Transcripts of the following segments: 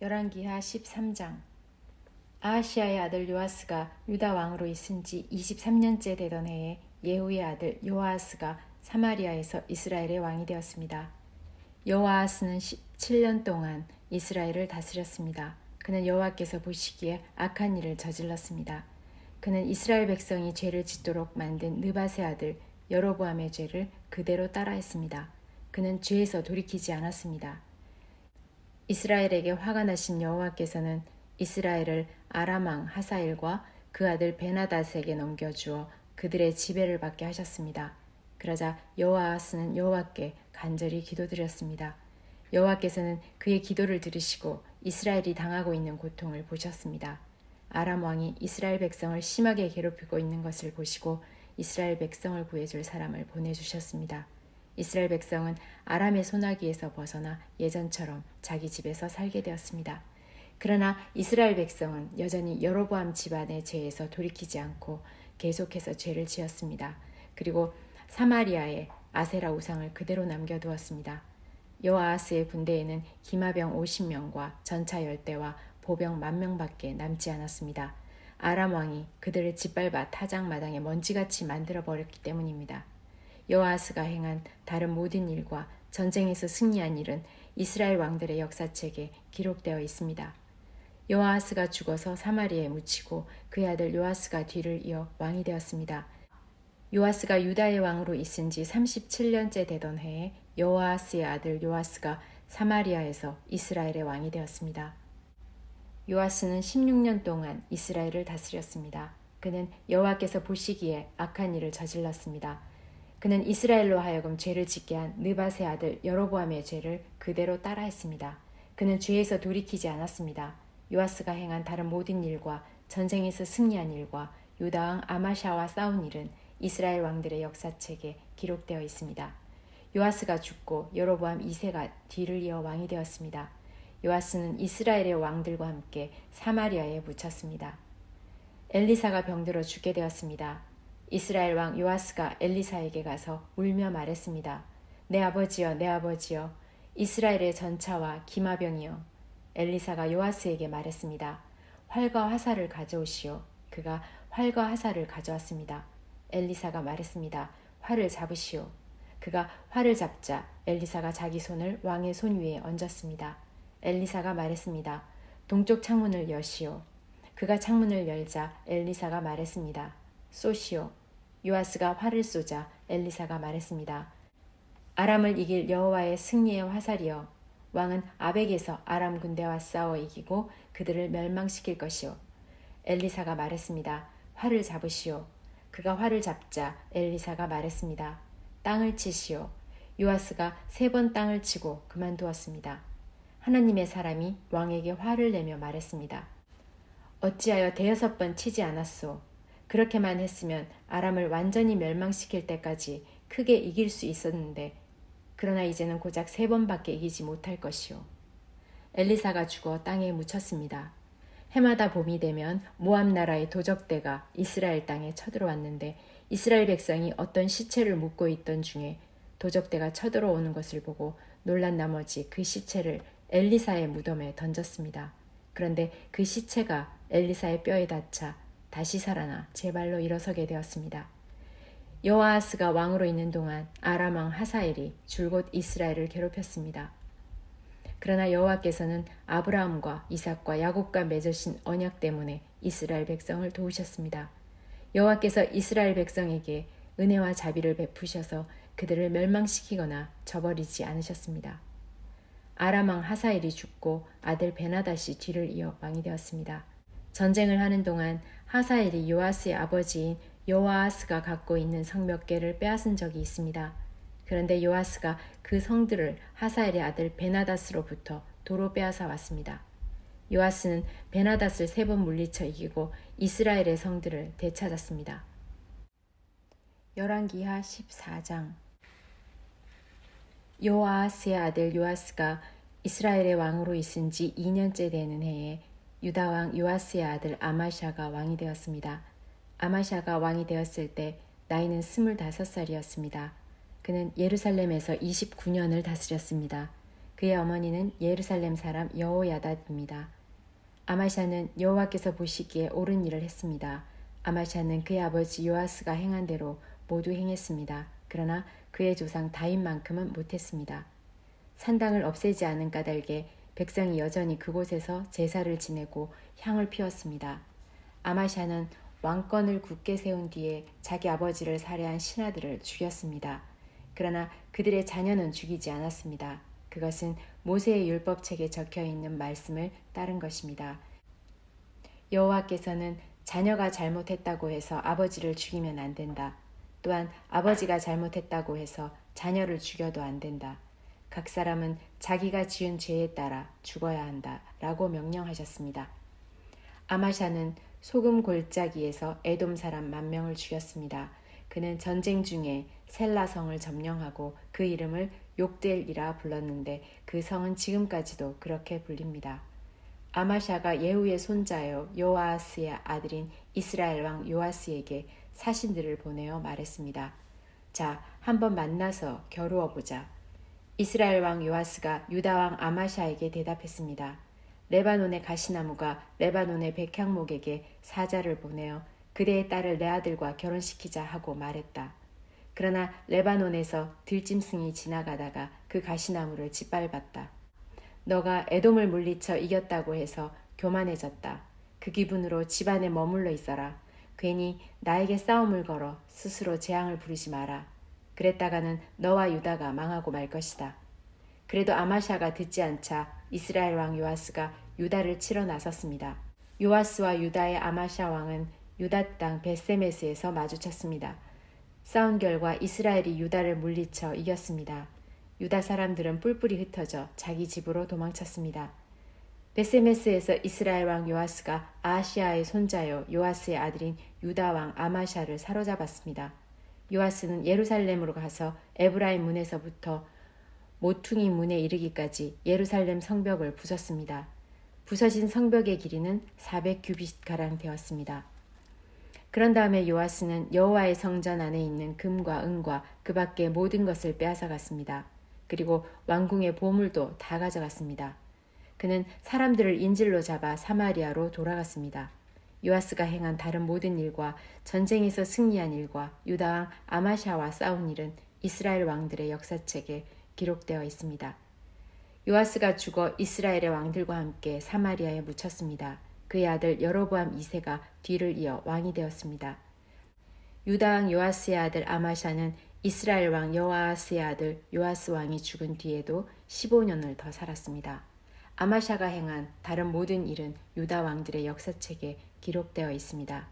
열왕기하 13장. 아하시아의 아들 요아스가 유다 왕으로 있은 지 23년째 되던 해에 예후의 아들 요아하스가 사마리아에서 이스라엘의 왕이 되었습니다. 요아하스는 17년 동안 이스라엘을 다스렸습니다. 그는 여호와께서 보시기에 악한 일을 저질렀습니다. 그는 이스라엘 백성이 죄를 짓도록 만든 느밧의 아들 여로보암의 죄를 그대로 따라했습니다. 그는 죄에서 돌이키지 않았습니다. 이스라엘에게 화가 나신 여호와께서는 이스라엘을 아람 왕 하사엘과 그 아들 베나닷에게 넘겨주어 그들의 지배를 받게 하셨습니다. 그러자 여호아하스는 여호와께 간절히 기도드렸습니다. 여호와께서는 그의 기도를 들으시고 이스라엘이 당하고 있는 고통을 보셨습니다. 아람 왕이 이스라엘 백성을 심하게 괴롭히고 있는 것을 보시고 이스라엘 백성을 구해줄 사람을 보내주셨습니다. 이스라엘 백성은 아람의 손아귀에서 벗어나 예전처럼 자기 집에서 살게 되었습니다. 그러나 이스라엘 백성은 여전히 여로보암 집안의 죄에서 돌이키지 않고 계속해서 죄를 지었습니다. 그리고 사마리아에 아세라 우상을 그대로 남겨두었습니다. 여호아하스의 군대에는 기마병 50명과 전차 10대와 보병 10,000명밖에 남지 않았습니다. 아람 왕이 그들을 짓밟아 타작마당에 먼지같이 만들어버렸기 때문입니다. 여호아하스가 행한 다른 모든 일과 전쟁에서 승리한 일은 이스라엘 왕들의 역사책에 기록되어 있습니다. 여호아하스가 죽어서 사마리아에 묻히고 그의 아들 요아스가 뒤를 이어 왕이 되었습니다. 요아스가 유다의 왕으로 있은 지 37년째 되던 해에 여호아하스의 아들 요아스가 사마리아에서 이스라엘의 왕이 되었습니다. 요아스는 16년 동안 이스라엘을 다스렸습니다. 그는 여호와께서 보시기에 악한 일을 저질렀습니다. 그는 이스라엘로 하여금 죄를 짓게 한 느밧의 아들 여로보암의 죄를 그대로 따라했습니다. 그는 죄에서 돌이키지 않았습니다. 요아스가 행한 다른 모든 일과 전쟁에서 승리한 일과 유다 왕 아마샤와 싸운 일은 이스라엘 왕들의 역사책에 기록되어 있습니다. 요아스가 죽고 여로보암 2세가 뒤를 이어 왕이 되었습니다. 요아스는 이스라엘의 왕들과 함께 사마리아에 묻혔습니다. 엘리사가 병들어 죽게 되었습니다. 이스라엘 왕 요아스가 엘리사에게 가서 울며 말했습니다. 내 아버지여, 내 아버지여, 이스라엘의 전차와 기마병이여. 엘리사가 요아스에게 말했습니다. 활과 화살을 가져오시오. 그가 활과 화살을 가져왔습니다. 엘리사가 말했습니다. 활을 잡으시오. 그가 활을 잡자 엘리사가 자기 손을 왕의 손 위에 얹었습니다. 엘리사가 말했습니다. 동쪽 창문을 여시오. 그가 창문을 열자 엘리사가 말했습니다. 쏘시오. 요아스가 활을 쏘자 엘리사가 말했습니다. 아람을 이길 여호와의 승리의 화살이여. 왕은 아벡에서 아람 군대와 싸워 이기고 그들을 멸망시킬 것이오. 엘리사가 말했습니다. 활을 잡으시오. 그가 활을 잡자 엘리사가 말했습니다. 땅을 치시오. 요아스가 3번 땅을 치고 그만두었습니다. 하나님의 사람이 왕에게 화를 내며 말했습니다. 어찌하여 5번 치지 않았소? 그렇게만 했으면 아람을 완전히 멸망시킬 때까지 크게 이길 수 있었는데 그러나 이제는 고작 3번밖에 이기지 못할 것이오. 엘리사가 죽어 땅에 묻혔습니다. 해마다 봄이 되면 모압 나라의 도적대가 이스라엘 땅에 쳐들어왔는데 이스라엘 백성이 어떤 시체를 묻고 있던 중에 도적대가 쳐들어오는 것을 보고 놀란 나머지 그 시체를 엘리사의 무덤에 던졌습니다. 그런데 그 시체가 엘리사의 뼈에 닿자 다시 살아나 제 발로 일어서게 되었습니다. 여호아하스가 왕으로 있는 동안 아람 왕 하사엘이 줄곧 이스라엘을 괴롭혔습니다. 그러나 여호와께서는 아브라함과 이삭과 야곱과 맺으신 언약 때문에 이스라엘 백성을 도우셨습니다. 여호와께서 이스라엘 백성에게 은혜와 자비를 베푸셔서 그들을 멸망시키거나 저버리지 않으셨습니다. 아람 왕 하사엘이 죽고 아들 베나닷이 뒤를 이어 왕이 되었습니다. 전쟁을 하는 동안 하사엘이 요아스의 아버지인 여호아하스가 갖고 있는 성 몇 개를 빼앗은 적이 있습니다. 그런데 요아스가 그 성들을 하사엘의 아들 베나닷으로부터 도로 빼앗아 왔습니다. 요아스는 베나닷을 3번 물리쳐 이기고 이스라엘의 성들을 되찾았습니다. 열왕기하 14장. 여호아하스의 아들 요아스가 이스라엘의 왕으로 있은 지 2년째 되는 해에 유다 왕 요아스의 아들 아마샤가 왕이 되었습니다. 아마샤가 왕이 되었을 때 나이는 25살이었습니다. 그는 예루살렘에서 29년을 다스렸습니다. 그의 어머니는 예루살렘 사람 여호야닷입니다. 아마샤는 여호와께서 보시기에 옳은 일을 했습니다. 아마샤는 그의 아버지 요아스가 행한 대로 모두 행했습니다. 그러나 그의 조상 다윗만큼은 못했습니다. 산당을 없애지 않은 까닭에 백성이 여전히 그곳에서 제사를 지내고 향을 피웠습니다. 아마샤는 왕권을 굳게 세운 뒤에 자기 아버지를 살해한 신하들을 죽였습니다. 그러나 그들의 자녀는 죽이지 않았습니다. 그것은 모세의 율법책에 적혀 있는 말씀을 따른 것입니다. 여호와께서는 자녀가 잘못했다고 해서 아버지를 죽이면 안 된다. 또한 아버지가 잘못했다고 해서 자녀를 죽여도 안 된다. 각 사람은 자기가 지은 죄에 따라 죽어야 한다 라고 명령하셨습니다. 아마샤는 소금 골짜기에서 에돔 사람 10,000명을 죽였습니다. 그는 전쟁 중에 셀라성을 점령하고 그 이름을 욕델이라 불렀는데 그 성은 지금까지도 그렇게 불립니다. 아마샤가 예후의 손자요 요아스의 아들인 이스라엘 왕 요아스에게 사신들을 보내어 말했습니다. 자, 한번 만나서 겨루어 보자. 이스라엘 왕 요아스가 유다 왕 아마샤에게 대답했습니다. 레바논의 가시나무가 레바논의 백향목에게 사자를 보내어 그대의 딸을 내 아들과 결혼시키자 하고 말했다. 그러나 레바논에서 들짐승이 지나가다가 그 가시나무를 짓밟았다. 너가 에돔을 물리쳐 이겼다고 해서 교만해졌다. 그 기분으로 집안에 머물러 있어라. 괜히 나에게 싸움을 걸어 스스로 재앙을 부르지 마라. 그랬다가는 너와 유다가 망하고 말 것이다. 그래도 아마샤가 듣지 않자 이스라엘 왕 요아스가 유다를 치러 나섰습니다. 요아스와 유다의 아마샤 왕은 유다 땅 벳세메스에서 마주쳤습니다. 싸운 결과 이스라엘이 유다를 물리쳐 이겼습니다. 유다 사람들은 뿔뿔이 흩어져 자기 집으로 도망쳤습니다. 벳세메스에서 이스라엘 왕 요아스가 아하시아의 손자요 요아스의 아들인 유다 왕 아마샤를 사로잡았습니다. 요아스는 예루살렘으로 가서 에브라임 문에서부터 모퉁이 문에 이르기까지 예루살렘 성벽을 부쉈습니다. 부서진 성벽의 길이는 400규빗가량 되었습니다. 그런 다음에 요아스는 여호와의 성전 안에 있는 금과 은과 그 밖의 모든 것을 빼앗아갔습니다. 그리고 왕궁의 보물도 다 가져갔습니다. 그는 사람들을 인질로 잡아 사마리아로 돌아갔습니다. 요아스가 행한 다른 모든 일과 전쟁에서 승리한 일과 유다 왕 아마샤와 싸운 일은 이스라엘 왕들의 역사책에 기록되어 있습니다. 요아스가 죽어 이스라엘의 왕들과 함께 사마리아에 묻혔습니다. 그의 아들 여로보암 2세가 뒤를 이어 왕이 되었습니다. 유다 왕 요아스의 아들 아마샤는 이스라엘 왕 여호아스의 아들 요아스 왕이 죽은 뒤에도 15년을 더 살았습니다. 아마샤가 행한 다른 모든 일은 유다 왕들의 역사책에 기록되어 있습니다.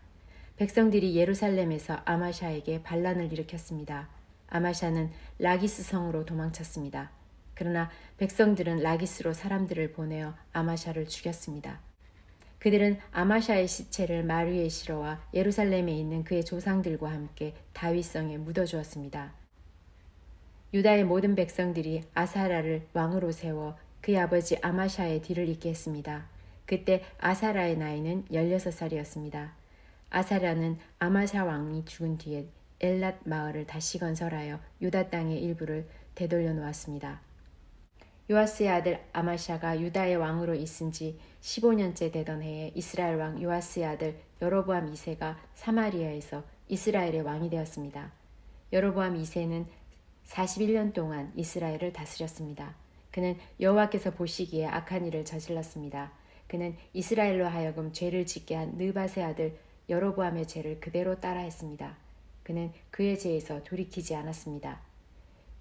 백성들이 예루살렘에서 아마샤에게 반란을 일으켰습니다. 아마샤는 라기스 성으로 도망쳤습니다. 그러나 백성들은 라기스로 사람들을 보내어 아마샤를 죽였습니다. 그들은 아마샤의 시체를 말 위에 실어와 예루살렘에 있는 그의 조상들과 함께 다윗성에 묻어주었습니다. 유다의 모든 백성들이 아사라를 왕으로 세워 그의 아버지 아마샤의 뒤를 잇게 했습니다. 그때 아사라의 나이는 16살이었습니다. 아사라는 아마샤 왕이 죽은 뒤에 엘랏 마을을 다시 건설하여 유다 땅의 일부를 되돌려 놓았습니다. 요아스의 아들 아마샤가 유다의 왕으로 있은 지 15년째 되던 해에 이스라엘 왕 요아스의 아들 여로보암 2세가 사마리아에서 이스라엘의 왕이 되었습니다. 여로보암 2세는 41년 동안 이스라엘을 다스렸습니다. 그는 여호와께서 보시기에 악한 일을 저질렀습니다. 그는 이스라엘로 하여금 죄를 짓게 한 느밧의 아들 여로보암의 죄를 그대로 따라했습니다. 그는 그의 죄에서 돌이키지 않았습니다.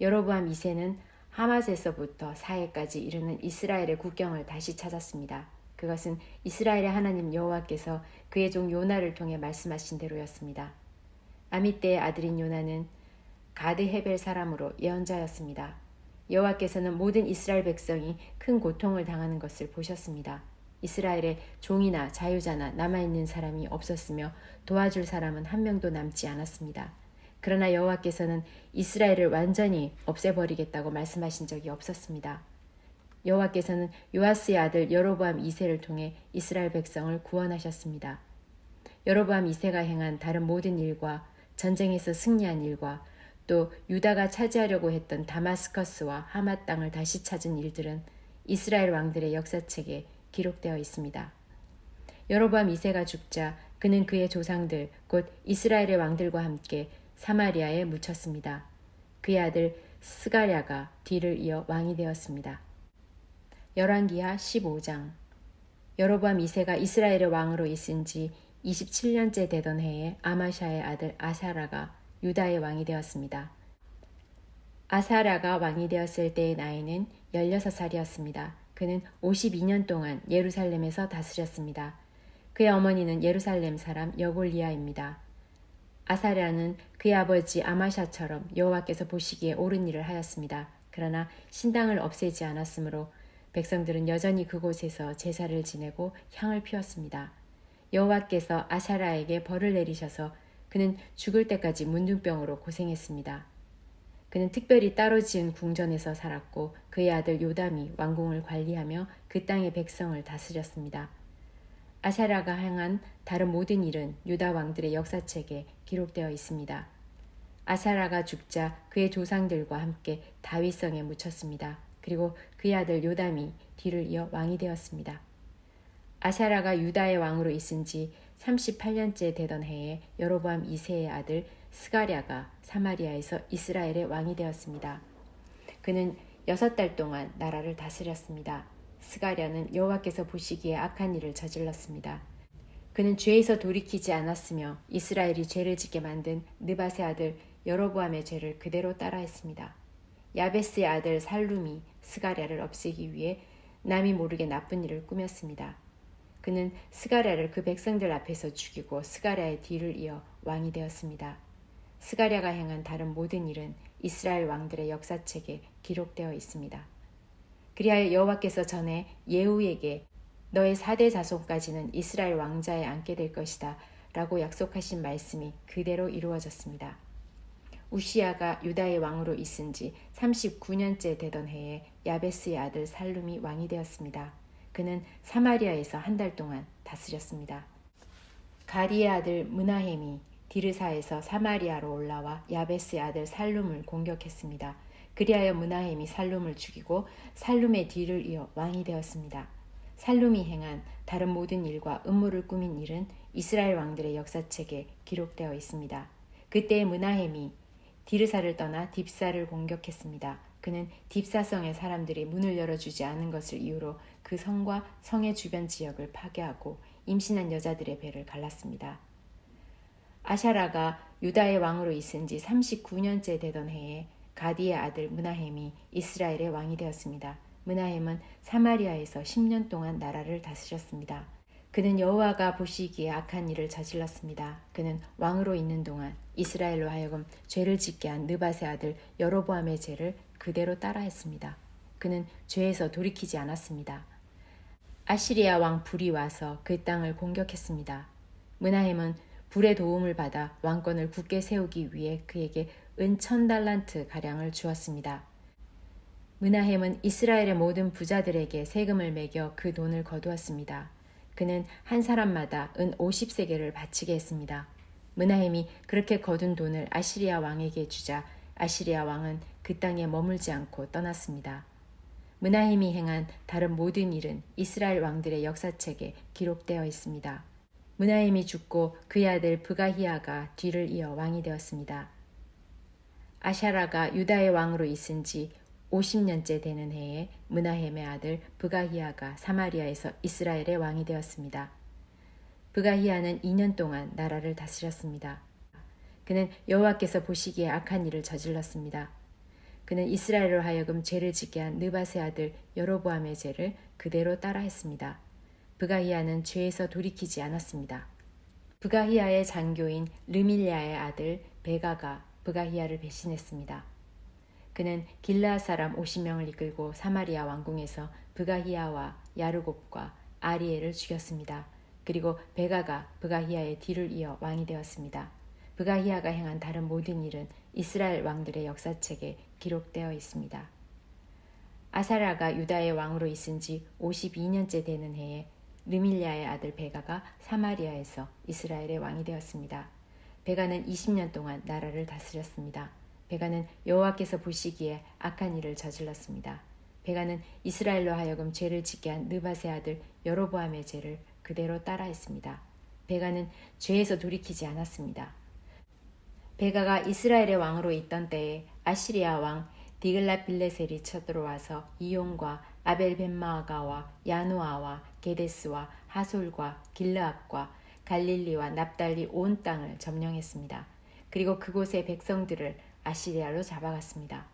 여로보암 2세는 하맛에서부터 사해까지 이르는 이스라엘의 국경을 다시 찾았습니다. 그것은 이스라엘의 하나님 여호와께서 그의 종 요나를 통해 말씀하신 대로였습니다. 아미떼의 아들인 요나는 가드 헤벨 사람으로 예언자였습니다. 여호와께서는 모든 이스라엘 백성이 큰 고통을 당하는 것을 보셨습니다. 이스라엘에 종이나 자유자나 남아있는 사람이 없었으며 도와줄 사람은 한 명도 남지 않았습니다. 그러나 여호와께서는 이스라엘을 완전히 없애버리겠다고 말씀하신 적이 없었습니다. 여호와께서는 요아스의 아들 여로보암 2세를 통해 이스라엘 백성을 구원하셨습니다. 여로보암 2세가 행한 다른 모든 일과 전쟁에서 승리한 일과 또 유다가 차지하려고 했던 다마스커스와 하맛 땅을 다시 찾은 일들은 이스라엘 왕들의 역사책에 기록되어 있습니다. 여로보암 2세가 죽자 그는 그의 조상들 곧 이스라엘의 왕들과 함께 사마리아에 묻혔습니다. 그의 아들 스가랴가 뒤를 이어 왕이 되었습니다. 열왕기하 15장. 여로보암 2세가 이스라엘의 왕으로 있은 지 27년째 되던 해에 아마샤의 아들 아사라가 유다의 왕이 되었습니다. 아사라가 왕이 되었을 때의 나이는 16살이었습니다. 그는 52년 동안 예루살렘에서 다스렸습니다. 그의 어머니는 예루살렘 사람 여골리아입니다. 아사랴는 그의 아버지 아마샤처럼 여호와께서 보시기에 옳은 일을 하였습니다. 그러나 신당을 없애지 않았으므로 백성들은 여전히 그곳에서 제사를 지내고 향을 피웠습니다. 여호와께서 아사랴에게 벌을 내리셔서 그는 죽을 때까지 문둥병으로 고생했습니다. 그는 특별히 따로 지은 궁전에서 살았고 그의 아들 요담이 왕궁을 관리하며 그 땅의 백성을 다스렸습니다. 아사랴가 행한 다른 모든 일은 유다 왕들의 역사책에 기록되어 있습니다. 아사랴가 죽자 그의 조상들과 함께 다윗성에 묻혔습니다. 그리고 그의 아들 요담이 뒤를 이어 왕이 되었습니다. 아사랴가 유다의 왕으로 있은 지 38년째 되던 해에 여로보암 2세의 아들 스가랴가 사마리아에서 이스라엘의 왕이 되었습니다. 그는 6달 동안 나라를 다스렸습니다. 스가랴는 여호와께서 보시기에 악한 일을 저질렀습니다. 그는 죄에서 돌이키지 않았으며 이스라엘이 죄를 짓게 만든 느밧의 아들 여로보암의 죄를 그대로 따라했습니다. 야베스의 아들 살룸이 스가랴를 없애기 위해 남이 모르게 나쁜 일을 꾸몄습니다. 그는 스가랴를 그 백성들 앞에서 죽이고 스가랴의 뒤를 이어 왕이 되었습니다. 스가랴가 행한 다른 모든 일은 이스라엘 왕들의 역사책에 기록되어 있습니다. 그리하여 여호와께서 전에 예후에게 너의 4대 자손까지는 이스라엘 왕자에 앉게 될 것이다 라고 약속하신 말씀이 그대로 이루어졌습니다. 우시야가 유다의 왕으로 있은 지 39년째 되던 해에 야베스의 아들 살룸이 왕이 되었습니다. 그는 사마리아에서 한 달 동안 다스렸습니다. 가디의 아들 므나헴이 디르사에서 사마리아로 올라와 야베스의 아들 살룸을 공격했습니다. 그리하여 므나헴이 살룸을 죽이고 살룸의 뒤를 이어 왕이 되었습니다. 살룸이 행한 다른 모든 일과 음모를 꾸민 일은 이스라엘 왕들의 역사책에 기록되어 있습니다. 그때 므나헴이 디르사를 떠나 딥사를 공격했습니다. 그는 딥사성의 사람들이 문을 열어주지 않은 것을 이유로 그 성과 성의 주변 지역을 파괴하고 임신한 여자들의 배를 갈랐습니다. 아샤라가 유다의 왕으로 있은 지 39년째 되던 해에 가디의 아들 므나헴이 이스라엘의 왕이 되었습니다. 므나헴은 사마리아에서 10년 동안 나라를 다스렸습니다. 그는 여호와가 보시기에 악한 일을 저질렀습니다. 그는 왕으로 있는 동안 이스라엘로 하여금 죄를 짓게 한 느밧의 아들 여로보암의 죄를 그대로 따라했습니다. 그는 죄에서 돌이키지 않았습니다. 아시리아 왕 불이 와서 그 땅을 공격했습니다. 므나헴은 불의 도움을 받아 왕권을 굳게 세우기 위해 그에게 은 1000달란트 가량을 주었습니다. 므나헴은 이스라엘의 모든 부자들에게 세금을 매겨 그 돈을 거두었습니다. 그는 한 사람마다 은 50세겔을 바치게 했습니다. 므나헴이 그렇게 거둔 돈을 아시리아 왕에게 주자 아시리아 왕은 그 땅에 머물지 않고 떠났습니다. 므나헴이 행한 다른 모든 일은 이스라엘 왕들의 역사책에 기록되어 있습니다. 므나헴이 죽고 그의 아들 브가히아가 뒤를 이어 왕이 되었습니다. 아샤라가 유다의 왕으로 있은 지 50년째 되는 해에 므나헴의 아들 브가히아가 사마리아에서 이스라엘의 왕이 되었습니다. 브가히아는 2년 동안 나라를 다스렸습니다. 그는 여호와께서 보시기에 악한 일을 저질렀습니다. 그는 이스라엘로 하여금 죄를 짓게 한 느밧의 아들 여로보암의 죄를 그대로 따라했습니다. 브가히아는 죄에서 돌이키지 않았습니다. 브가히아의 장교인 르밀랴의 아들 베가가 브가히아를 배신했습니다. 그는 길르앗 사람 50명을 이끌고 사마리아 왕궁에서 브가히아와 야르곱과 아리엘을 죽였습니다. 그리고 베가가 브가히아의 뒤를 이어 왕이 되었습니다. 브가히아가 행한 다른 모든 일은 이스라엘 왕들의 역사책에 기록되어 있습니다. 아사라가 유다의 왕으로 있은 지 52년째 되는 해에 르밀랴의 아들 베가가 사마리아에서 이스라엘의 왕이 되었습니다. 베가는 20년 동안 나라를 다스렸습니다. 베가는 여호와께서 보시기에 악한 일을 저질렀습니다. 베가는 이스라엘로 하여금 죄를 짓게 한 느밧의 아들 여로보암의 죄를 그대로 따라했습니다. 베가는 죄에서 돌이키지 않았습니다. 베가가 이스라엘의 왕으로 있던 때에 아시리아 왕 디글랏빌레셀이 쳐들어와서 이용과 아벨벤마아가와 야노아와 게데스와 하솔과 길르앗과 갈릴리와 납달리 온 땅을 점령했습니다. 그리고 그곳의 백성들을 아시리아로 잡아갔습니다.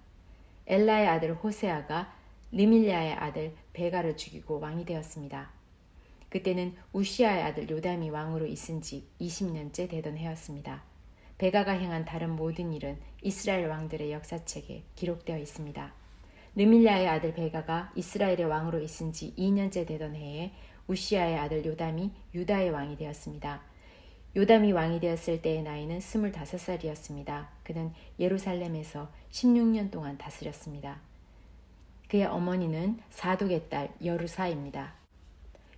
엘라의 아들 호세아가 르밀야의 아들 베가를 죽이고 왕이 되었습니다. 그때는 우시아의 아들 요담이 왕으로 있은 지 20년째 되던 해였습니다. 베가가 행한 다른 모든 일은 이스라엘 왕들의 역사책에 기록되어 있습니다. 르밀야의 아들 베가가 이스라엘의 왕으로 있은 지 2년째 되던 해에 우시아의 아들 요담이 유다의 왕이 되었습니다. 요담이 왕이 되었을 때의 나이는 25살이었습니다. 그는 예루살렘에서 16년 동안 다스렸습니다. 그의 어머니는 사독의 딸 여루사입니다.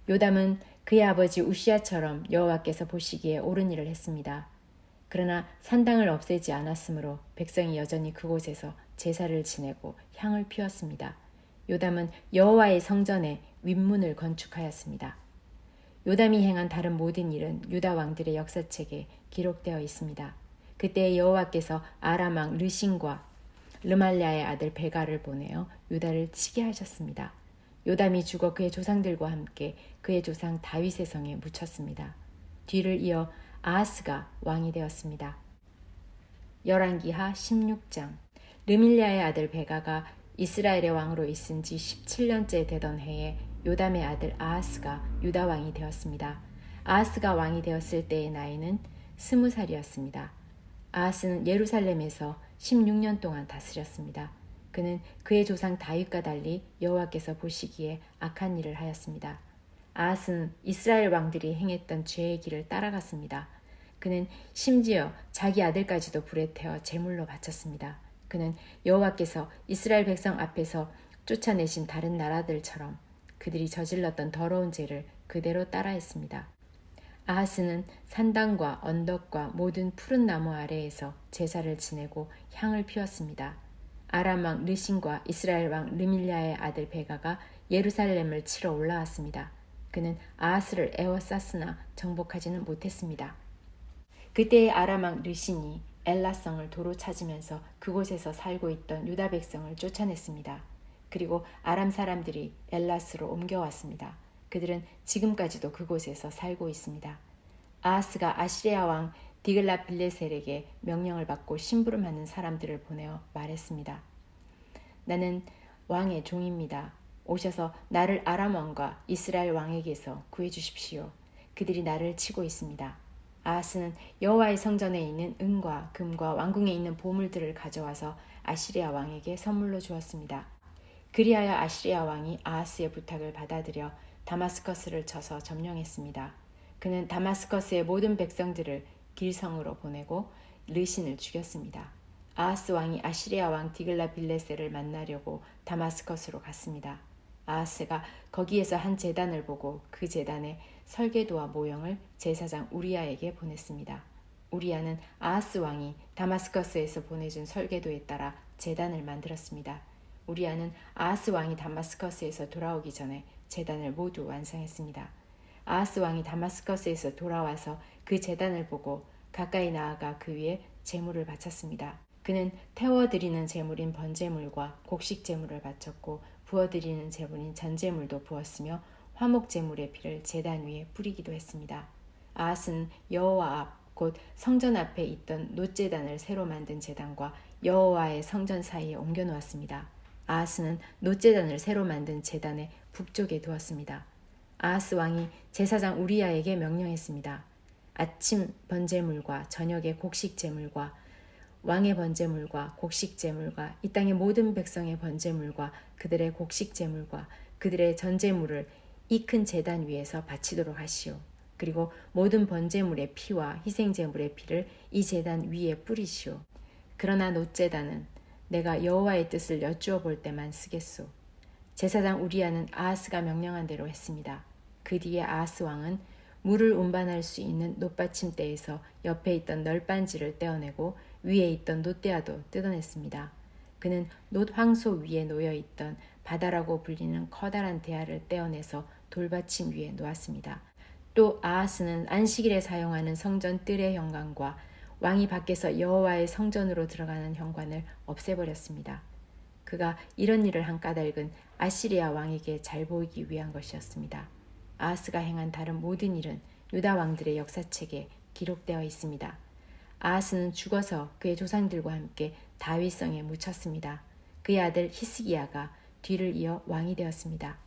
요담은 그의 아버지 우시아처럼 여호와께서 보시기에 옳은 일을 했습니다. 그러나 산당을 없애지 않았으므로 백성이 여전히 그곳에서 제사를 지내고 향을 피웠습니다. 요담은 여호와의 성전에 윗문을 건축하였습니다. 요담이 행한 다른 모든 일은 유다 왕들의 역사책에 기록되어 있습니다. 그때 여호와께서 아람 왕 르신과 르말랴의 아들 베가를 보내어 유다를 치게 하셨습니다. 요담이 죽어 그의 조상들과 함께 그의 조상 다윗의 성에 묻혔습니다. 뒤를 이어 아하스가 왕이 되었습니다. 열왕기하 16장. 르밀야의 아들 베가가 이스라엘의 왕으로 있은 지 17년째 되던 해에 요담의 아들 아하스가 유다 왕이 되었습니다. 아하스가 왕이 되었을 때의 나이는 20살이었습니다. 아하스는 예루살렘에서 16년 동안 다스렸습니다. 그는 그의 조상 다윗과 달리 여호와께서 보시기에 악한 일을 하였습니다. 아하스는 이스라엘 왕들이 행했던 죄의 길을 따라갔습니다. 그는 심지어 자기 아들까지도 불에 태워 제물로 바쳤습니다. 그는 여호와께서 이스라엘 백성 앞에서 쫓아내신 다른 나라들처럼 그들이 저질렀던 더러운 죄를 그대로 따라했습니다. 아하스는 산당과 언덕과 모든 푸른 나무 아래에서 제사를 지내고 향을 피웠습니다. 아람 왕 르신과 이스라엘 왕 르밀야의 아들 베가가 예루살렘을 치러 올라왔습니다. 그는 아하스를 에워쌌으나 정복하지는 못했습니다. 그때의 아람 왕 르신이 엘라성을 도로 찾으면서 그곳에서 살고 있던 유다 백성을 쫓아냈습니다. 그리고 아람 사람들이 엘라스로 옮겨왔습니다. 그들은 지금까지도 그곳에서 살고 있습니다. 아하스가 아시리아 왕 디글랏빌레셀에게 명령을 받고 심부름하는 사람들을 보내어 말했습니다. 나는 왕의 종입니다. 오셔서 나를 아람 왕과 이스라엘 왕에게서 구해주십시오. 그들이 나를 치고 있습니다. 아하스는 여호와의 성전에 있는 은과 금과 왕궁에 있는 보물들을 가져와서 아시리아 왕에게 선물로 주었습니다. 그리하여 아시리아 왕이 아하스의 부탁을 받아들여 다마스커스를 쳐서 점령했습니다. 그는 다마스커스의 모든 백성들을 길성으로 보내고 르신을 죽였습니다. 아하스 왕이 아시리아 왕 디글랏빌레셀을 만나려고 다마스커스로 갔습니다. 아하스가 거기에서 한 제단을 보고 그 제단의 설계도와 모형을 제사장 우리아에게 보냈습니다. 우리아는 아하스 왕이 다마스커스에서 보내준 설계도에 따라 제단을 만들었습니다. 우리아는 아하스 왕이 다마스커스에서 돌아오기 전에 제단을 모두 완성했습니다. 아하스 왕이 다마스커스에서 돌아와서 그 제단을 보고 가까이 나아가 그 위에 제물을 바쳤습니다. 그는 태워드리는 제물인 번제물과 곡식 제물을 바쳤고 부어드리는 제물인 전제물도 부었으며 화목 제물의 피를 제단 위에 뿌리기도 했습니다. 아하스는 여호와 앞 곧 성전 앞에 있던 놋제단을 새로 만든 제단과 여호와의 성전 사이에 옮겨 놓았습니다. 아하스는 놋제단을 새로 만든 제단의 북쪽에 두었습니다. 아하스 왕이 제사장 우리아에게 명령했습니다. 아침 번제물과 저녁의 곡식 제물과 왕의 번제물과 곡식 제물과 이 땅의 모든 백성의 번제물과 그들의 곡식 제물과 그들의 전제물을 이 큰 제단 위에서 바치도록 하시오. 그리고 모든 번제물의 피와 희생제물의 피를 이 제단 위에 뿌리시오. 그러나 놋제단은 내가 여호와의 뜻을 여쭈어 볼 때만 쓰겠소. 제사장 우리아는 아하스가 명령한 대로 했습니다. 그 뒤에 아하스 왕은 물을 운반할 수 있는 놋받침대에서 옆에 있던 널빤지를 떼어내고 위에 있던 놋대야도 뜯어냈습니다. 그는 놋 황소 위에 놓여 있던 바다라고 불리는 커다란 대야를 떼어내서 돌받침 위에 놓았습니다. 또 아하스는 안식일에 사용하는 성전 뜰의 현관과 왕이 밖에서 여호와의 성전으로 들어가는 현관을 없애버렸습니다. 그가 이런 일을 한 까닭은 아시리아 왕에게 잘 보이기 위한 것이었습니다. 아하스가 행한 다른 모든 일은 유다 왕들의 역사책에 기록되어 있습니다. 아하스는 죽어서 그의 조상들과 함께 다윗성에 묻혔습니다. 그의 아들 히스기야가 뒤를 이어 왕이 되었습니다.